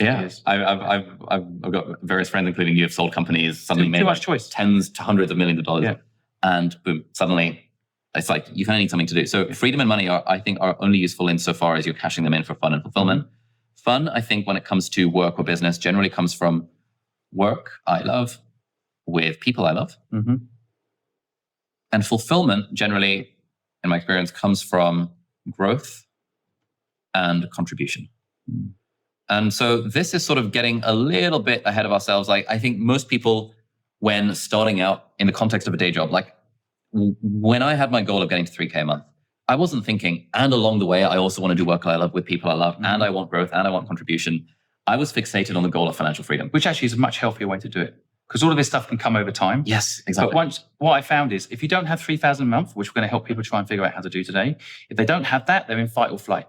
Yeah, years. I've got various friends, including you, have sold companies, suddenly made too much choice. tens to hundreds of millions of dollars. Yeah. And boom, suddenly it's like you kind of need something to do. So freedom and money I think are only useful insofar as you're cashing them in for fun and fulfillment. Mm-hmm. Fun, I think, when it comes to work or business, generally comes from work I love with people I love. Mm-hmm. And fulfillment, generally, in my experience, comes from growth and contribution. Mm. And so this is sort of getting a little bit ahead of ourselves. Like, I think most people, when starting out in the context of a day job, like when I had my goal of getting to 3K a month, I wasn't thinking, and along the way, I also want to do work I love with people I love, mm-hmm. and I want growth, and I want contribution. I was fixated on the goal of financial freedom. Which actually is a much healthier way to do it. Because all of this stuff can come over time. Yes, exactly. But what I found is, if you don't have 3,000 a month, which we're going to help people try and figure out how to do today, if they don't have that, they're in fight or flight.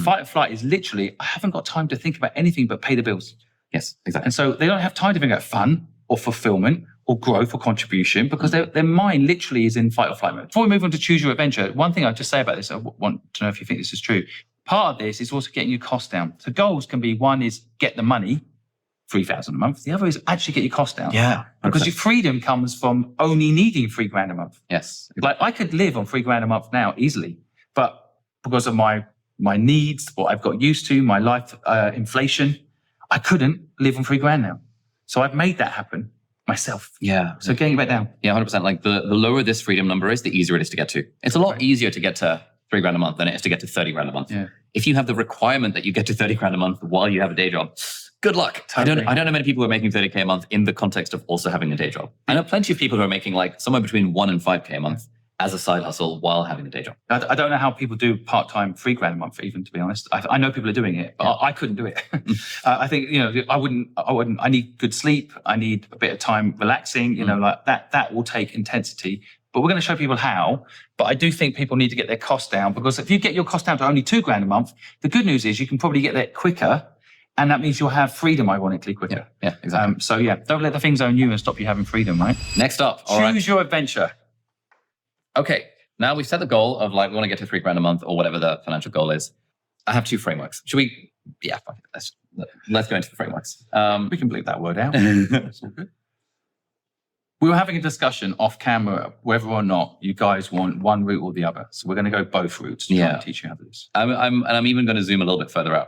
Fight or flight is literally, I haven't got time to think about anything but pay the bills. Yes, exactly. And so they don't have time to think about fun or fulfillment or growth or contribution because their mind literally is in fight or flight mode. Before we move on to choose your adventure, one thing I'll just say about this, I want to know if you think this is true. Part of this is also getting your costs down. So goals can be, one is get the money, 3,000 a month. The other is actually get your costs down. Yeah. 100%. Because your freedom comes from only needing $3,000 a month. Yes. Like I could live on $3,000 a month now easily, but because of my needs, what I've got used to, my life inflation, I couldn't live on $3,000 now. So I've made that happen myself. Yeah. So getting it back down. Yeah, 100%. Like the lower this freedom number is, the easier it is to get to. It's a lot easier to get to $3,000 a month than it is to get to $30,000 a month. Yeah. If you have the requirement that you get to $30,000 a month while you have a day job, good luck. Totally. I don't know many people who are making $30K a month in the context of also having a day job. I know plenty of people who are making like somewhere between $1,000 and $5K a month as a side hustle while having a day job. I don't know how people do part-time $3,000 a month, even, to be honest. I know people are doing it, but I couldn't do it. I think, I wouldn't, I need good sleep. I need a bit of time relaxing, like that will take intensity, but we're going to show people how. But I do think people need to get their costs down, because if you get your cost down to only $2,000 a month, the good news is you can probably get there quicker. And that means you'll have freedom, ironically, quicker. Yeah, exactly. So don't let the things own you and stop you having freedom, right? Next up. Choose your adventure. Okay, now we've set the goal of like, we want to get to $3,000 a month or whatever the financial goal is. I have two frameworks. Should we? Yeah, fuck it. Let's go into the frameworks. We can bleep that word out. That's all good. We were having a discussion off camera whether or not you guys want one route or the other. So we're going to go both routes to try and teach you how to do this. I'm even going to zoom a little bit further out.